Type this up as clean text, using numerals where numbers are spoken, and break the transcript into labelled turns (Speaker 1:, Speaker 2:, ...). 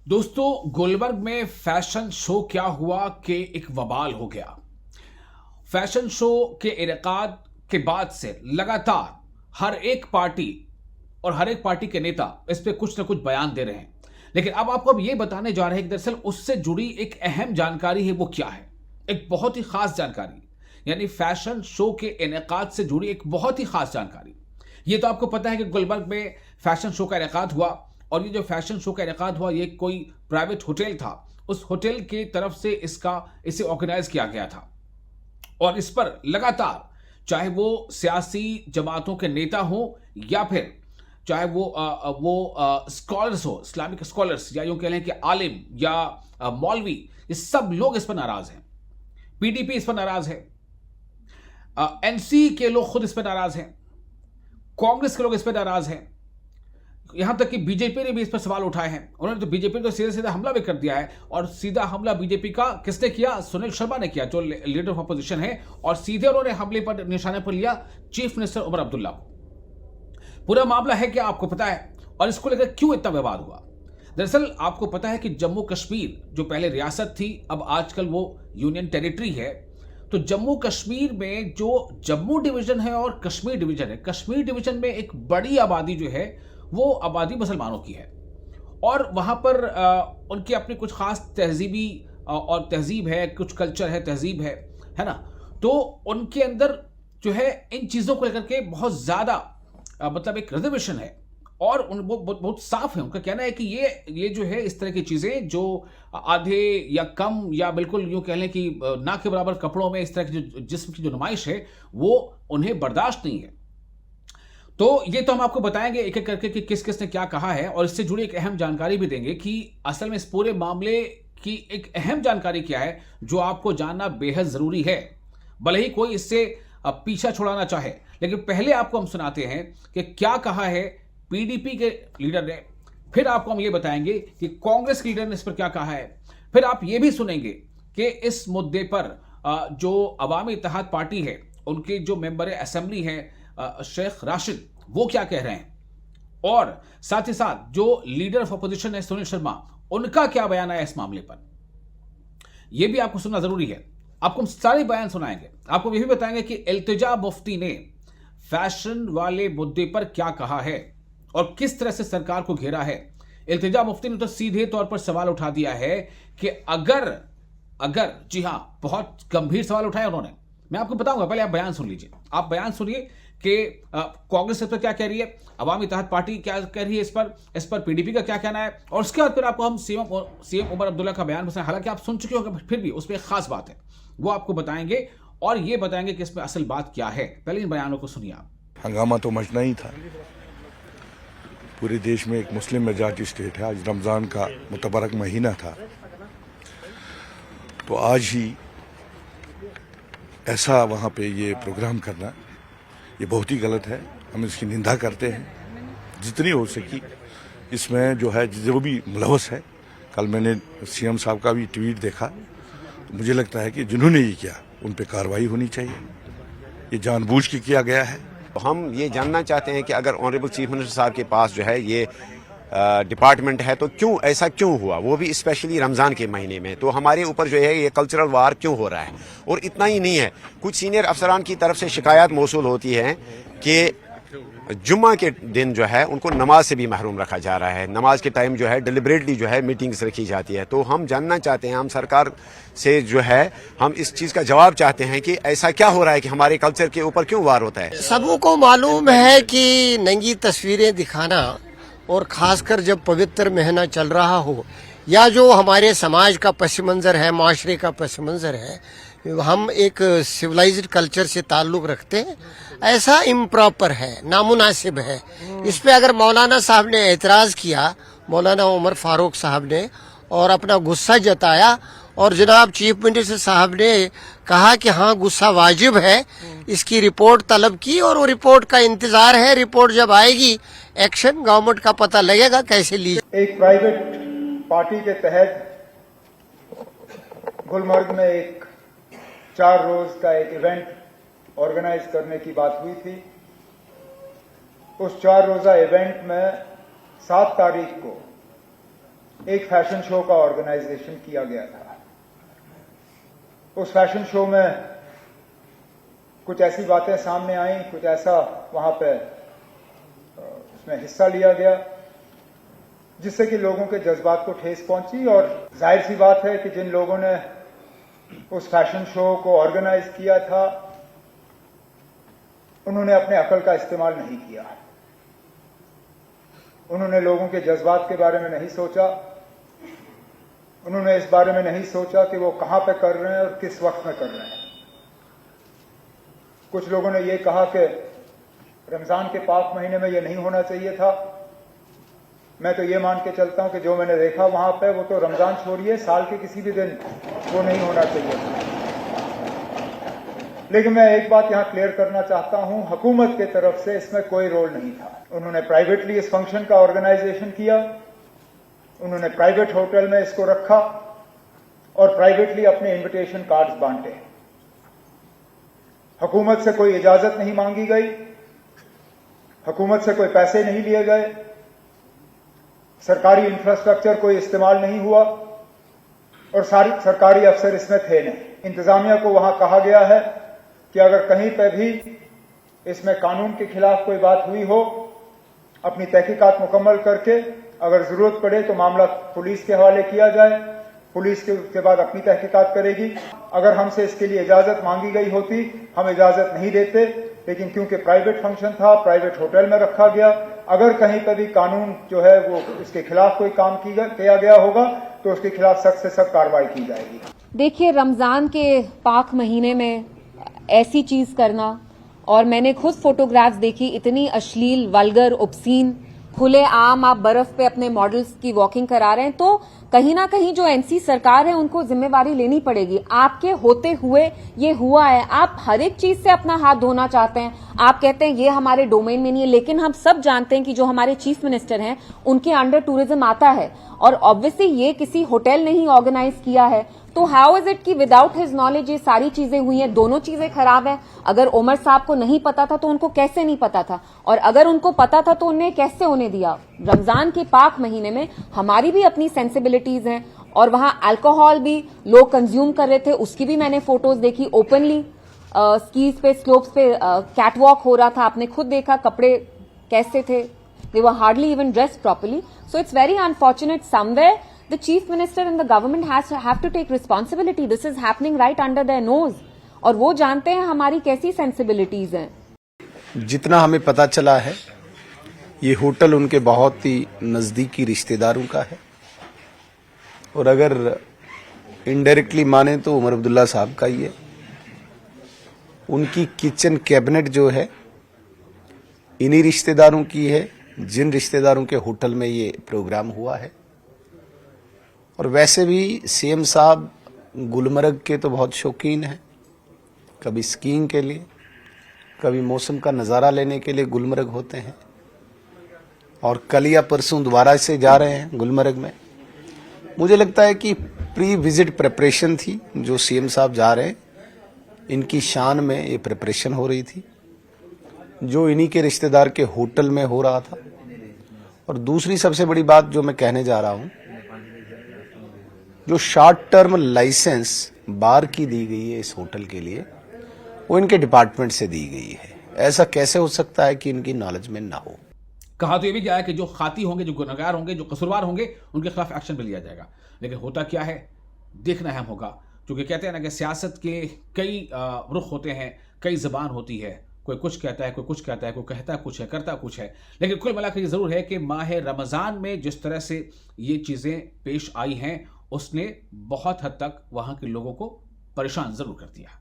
Speaker 1: दोस्तों, गुलबर्ग में fashion show क्या हुआ कि एक वबाल हो गया। फैशन शो के इनेकाद के बाद से लगातार हर एक पार्टी और हर एक पार्टी के नेता इस पे कुछ ना कुछ बयान दे रहे हैं। लेकिन अब ये बताने जा रहे हैं कि दरअसल उससे जुड़ी एक अहम जानकारी है। वो क्या है? एक बहुत ही खास जानकारी, यानी फैशन शो के इनेकाद से जुड़ी एक बहुत ही खास जानकारी। ये तो आपको पता है कि गुलबर्ग में फैशन शो का इनेकाद हुआ, और ये जो फैशन शो का इनेकाद हुआ ये कोई प्राइवेट होटल था। उस होटल की तरफ से इसे ऑर्गेनाइज किया गया था, और इस पर लगातार, चाहे वो सियासी जमातों के नेता हो या फिर चाहे वो स्कॉलर्स हो, इस्लामिक स्कॉलर्स, या यूं कह लें कि आलिम या मौलवी, ये सब लोग इस पर नाराज हैं। पीडीपी इस पर नाराज है, एनसी के लोग खुद इस पर नाराज हैं, कांग्रेस के लोग इस पर नाराज हैं, यहां तक कि बीजेपी ने भी इस पर सवाल उठाए हैं। उन्होंने तो बीजेपी को सीधे सीधा हमला भी कर दिया है, और सीधा हमला बीजेपी का किसने किया? सुनील शर्मा ने किया, जो लीडर ऑफ अपोजिशन है, और सीधे उन्होंने हमले पर निशाने पर लिया चीफ मिनिस्टर उमर अब्दुल्ला को। पूरा मामला है क्या आपको पता है, और इसको लेकर क्यों इतना विवाद हुआ? दरअसल आपको पता है कि जम्मू कश्मीर जो पहले रियासत थी, अब आजकल वो यूनियन टेरिटरी है। तो जम्मू कश्मीर में जो जम्मू डिवीजन है और कश्मीर डिवीजन है, कश्मीर डिवीजन में एक बड़ी आबादी जो है वो आबादी मुसलमानों की है, और वहां पर उनकी अपनी कुछ खास तहजीबी और तहजीब है, कुछ कल्चर है, तहजीब है ना। तो उनके अंदर जो है इन चीजों को लेकर के बहुत ज्यादा मतलब एक रिजर्वेशन है, और वो बहुत साफ है। उनका कहना है कि ये जो है इस तरह की चीजें जो आधे या कम या बिल्कुल यूं कह लें कि ना के बराबर कपड़ों में इस तरह की जो जिस्म की जो नुमाइश है वो उन्हें बर्दाश्त नहीं है। तो ये तो हम आपको बताएंगे एक एक करके कि किस किस ने क्या कहा है, और इससे जुड़ी एक अहम जानकारी भी देंगे कि असल में इस पूरे मामले की एक अहम जानकारी क्या है जो आपको जानना बेहद जरूरी है, भले ही कोई इससे पीछा छुड़ाना चाहे। लेकिन पहले आपको हम सुनाते हैं कि क्या कहा है पीडीपी के लीडर ने, फिर आपको हम ये बताएंगे कि कांग्रेस के लीडर ने इस पर क्या कहा है, फिर आप ये भी सुनेंगे कि इस मुद्दे पर जो अवामी इत्तेहाद पार्टी है, उनके जो मेंबर असेंबली है शेख राशिद, वो क्या कह रहे हैं, और साथ ही साथ जो लीडर ऑफ अपोजिशन है सुनील शर्मा, उनका क्या बयान आया इस मामले पर, यह भी आपको सुनना जरूरी है। आपको हम सारे बयान सुनाएंगे, आपको यह भी बताएंगे कि इल्तिजा मुफ्ती ने फैशन वाले मुद्दे पर क्या कहा है और किस तरह से सरकार को घेरा है। इल्तिजा मुफ्ती ने तो सीधे तौर पर सवाल उठा दिया है कि अगर जी हां, बहुत गंभीर सवाल उठाए उन्होंने। मैं आपको बताऊंगा, पहले आप बयान सुन लीजिए। आप बयान सुनिए कि कांग्रेस इस पर क्या कह रही है, अवामी इत्तेहाद पार्टी क्या कह रही है इस पर पीडीपी का क्या कहना है, और उसके बाद फिर आपको हम सीएम उमर अब्दुल्ला का बयान बताएं। हालांकि आप सुन चुके होंगे, फिर भी उसमें एक खास बात है, वो आपको बताएंगे, और ये बताएंगे कि इसमें असल बात क्या है। पहले इन बयानों को सुनिए आप।
Speaker 2: हंगामा तो मचना ही था। पूरे देश में एक मुस्लिम मेजॉरिटी स्टेट है, आज रमज़ान का मुतबरक महीना था, तो आज ही ऐसा वहाँ पे ये प्रोग्राम करना ये बहुत ही गलत है। हम इसकी निंदा करते हैं जितनी हो सकी। इसमें जो है जो भी मुलवस है, कल मैंने सीएम साहब का भी ट्वीट देखा, तो मुझे लगता है कि जिन्होंने ये किया उन पे कार्रवाई होनी चाहिए। ये जानबूझ के किया गया है।
Speaker 3: हम ये जानना चाहते हैं कि अगर ऑनरेबल चीफ मिनिस्टर साहब के पास जो है ये डिपार्टमेंट है तो क्यों ऐसा क्यों हुआ, वो भी स्पेशली रमज़ान के महीने में, तो हमारे ऊपर जो है ये कल्चरल वार क्यों हो रहा है। और इतना ही नहीं है, कुछ सीनियर अफसरान की तरफ से शिकायत मौसूल होती है कि जुम्मा के दिन जो है उनको नमाज से भी महरूम रखा जा रहा है। नमाज के टाइम जो है डिलिबरेटली जो है मीटिंग्स रखी जाती है। तो हम जानना चाहते हैं, हम सरकार से जो है हम इस चीज़ का जवाब चाहते हैं कि ऐसा क्या हो रहा है कि हमारे कल्चर के ऊपर क्यों वार होता है।
Speaker 4: सबको मालूम है कि नंगी तस्वीरें दिखाना, और खासकर जब पवित्र महीना चल रहा हो, या जो हमारे समाज का पस मंज़र है, माशरे का पस मंज़र है, हम एक सिविलाइज्ड कल्चर से ताल्लुक़ रखते हैं, ऐसा इम्प्रॉपर है, नामुनासिब है। इस पे अगर मौलाना साहब ने एतराज़ किया, मौलाना उमर फारूक साहब ने, और अपना गुस्सा जताया, और जनाब चीफ मिनिस्टर साहब ने कहा कि हाँ गुस्सा वाजिब है, इसकी रिपोर्ट तलब की, और वो रिपोर्ट का इंतजार है। रिपोर्ट जब आएगी एक्शन गवर्नमेंट का पता लगेगा कैसे ली।
Speaker 5: एक प्राइवेट पार्टी के तहत गुलमर्ग में एक 4 रोज का एक इवेंट ऑर्गेनाइज करने की बात हुई थी। उस 4 रोजा इवेंट में 7 तारीख को एक फैशन शो का ऑर्गेनाइजेशन किया गया था। उस फैशन शो में कुछ ऐसी बातें सामने आई, कुछ ऐसा वहां पे उसमें हिस्सा लिया गया जिससे कि लोगों के जज्बात को ठेस पहुंची। और जाहिर सी बात है कि जिन लोगों ने उस फैशन शो को ऑर्गेनाइज किया था उन्होंने अपने अकल का इस्तेमाल नहीं किया। उन्होंने लोगों के जज्बात के बारे में नहीं सोचा। उन्होंने इस बारे में नहीं सोचा कि वो कहां पे कर रहे हैं और किस वक्त में कर रहे हैं। कुछ लोगों ने ये कहा कि रमजान के पाक महीने में ये नहीं होना चाहिए था। मैं तो ये मान के चलता हूं कि जो मैंने देखा वहां पे, वो तो रमजान छोड़िए, साल के किसी भी दिन वो नहीं होना चाहिए था। लेकिन मैं एक बात यहां क्लियर करना चाहता हूं, हुकूमत के तरफ से इसमें कोई रोल नहीं था। उन्होंने प्राइवेटली इस फंक्शन का ऑर्गेनाइजेशन किया, उन्होंने प्राइवेट होटल में इसको रखा और प्राइवेटली अपने इनविटेशन कार्ड्स बांटे। हुकूमत से कोई इजाजत नहीं मांगी गई, हुकूमत से कोई पैसे नहीं लिए गए, सरकारी इंफ्रास्ट्रक्चर कोई इस्तेमाल नहीं हुआ और सारी सरकारी अफसर इसमें थे नहीं। इंतजामिया को वहां कहा गया है कि अगर कहीं पर भी इसमें कानून के खिलाफ कोई बात हुई हो, अपनी तहकीकात मुकम्मल करके अगर जरूरत पड़े तो मामला पुलिस के हवाले किया जाए। पुलिस के बाद अपनी तहकीकात करेगी। अगर हमसे इसके लिए इजाजत मांगी गई होती, हम इजाजत नहीं देते, लेकिन क्योंकि प्राइवेट फंक्शन था, प्राइवेट होटल में रखा गया। अगर कहीं पर भी कानून जो है वो इसके खिलाफ कोई काम किया गया होगा तो उसके खिलाफ सख्त से सख्त कार्रवाई की जाएगी।
Speaker 6: देखिए, रमजान के पाक महीने में ऐसी चीज करना, और मैंने खुद फोटोग्राफ्स देखी, इतनी अश्लील, वल्गर, ऑब्सीन, खुले आम आप बर्फ पे अपने मॉडल्स की वॉकिंग करा रहे हैं, तो कहीं ना कहीं जो एनसी सरकार है उनको जिम्मेवारी लेनी पड़ेगी। आपके होते हुए ये हुआ है। आप हर एक चीज से अपना हाथ धोना चाहते हैं, आप कहते हैं ये हमारे डोमेन में नहीं है, लेकिन हम सब जानते हैं कि जो हमारे चीफ मिनिस्टर हैं उनके अंडर टूरिज्म आता है और ऑब्वियसली ये किसी होटल ने ही ऑर्गेनाइज किया है। तो हाउ इज इट कि विदाउट हिज नॉलेज ये सारी चीजें हुई हैं? दोनों चीजें खराब है। अगर उमर साहब को नहीं पता था तो उनको कैसे नहीं पता था, और अगर उनको पता था तो उन्हें कैसे होने दिया? रमजान के पाक महीने में हमारी भी अपनी सेंसिबिलिटीज हैं और वहां अल्कोहल भी लोग कंज्यूम कर रहे थे, उसकी भी मैंने फोटोज देखी। ओपनली स्कीज पे, स्लोप्स पे कैटवॉक हो रहा था, आपने खुद देखा कपड़े कैसे थे। They were hardly even dressed properly. So it's very unfortunate. Somewhere the chief minister and the government have to take responsibility. This is happening right under their nose. और वो जानते हैं हमारी कैसी सेंसिबिलिटीज हैं।
Speaker 7: जितना हमें पता चला है, ये होटल उनके बहुत ही नजदीकी रिश्तेदारों का है, और अगर इनडायरेक्टली माने तो उमर अब्दुल्ला साहब का ही है। उनकी किचन कैबिनेट जो है इन्हीं रिश्तेदारों की है, जिन रिश्तेदारों के होटल में ये प्रोग्राम हुआ है। और वैसे भी सीएम साहब गुलमर्ग के तो बहुत शौकीन हैं, कभी स्कीइंग के लिए, कभी मौसम का नज़ारा लेने के लिए गुलमर्ग होते हैं, और कल या परसों दोबारा से जा रहे हैं गुलमर्ग में। मुझे लगता है कि प्री विजिट प्रिपरेशन थी, जो सीएम साहब जा रहे हैं इनकी शान में ये प्रिपरेशन हो रही थी, जो इन्हीं के रिश्तेदार के होटल में हो रहा था। और दूसरी सबसे बड़ी बात जो मैं कहने जा रहा हूं, जो शॉर्ट टर्म लाइसेंस बार की दी गई है इस होटल के लिए, वो इनके डिपार्टमेंट से दी गई है। ऐसा कैसे हो सकता है कि इनकी नॉलेज में ना हो?
Speaker 1: कहा तो ये भी गया है कि जो खाती होंगे, जो गुनहगार होंगे, जो कसूरवार होंगे, उनके खिलाफ एक्शन भी लिया जाएगा। लेकिन होता क्या है, देखना अहम होगा, क्योंकि कहते हैं ना कि सियासत के कई रुख होते हैं, कई ज़बान होती है। कोई कुछ कहता है, कोई कुछ कहता है, कोई कहता कुछ है, करता कुछ है। लेकिन कुल मिलाकर ये ज़रूर है कि माह रमज़ान में जिस तरह से ये चीज़ें पेश आई हैं, उसने बहुत हद तक वहाँ के लोगों को परेशान ज़रूर कर दिया।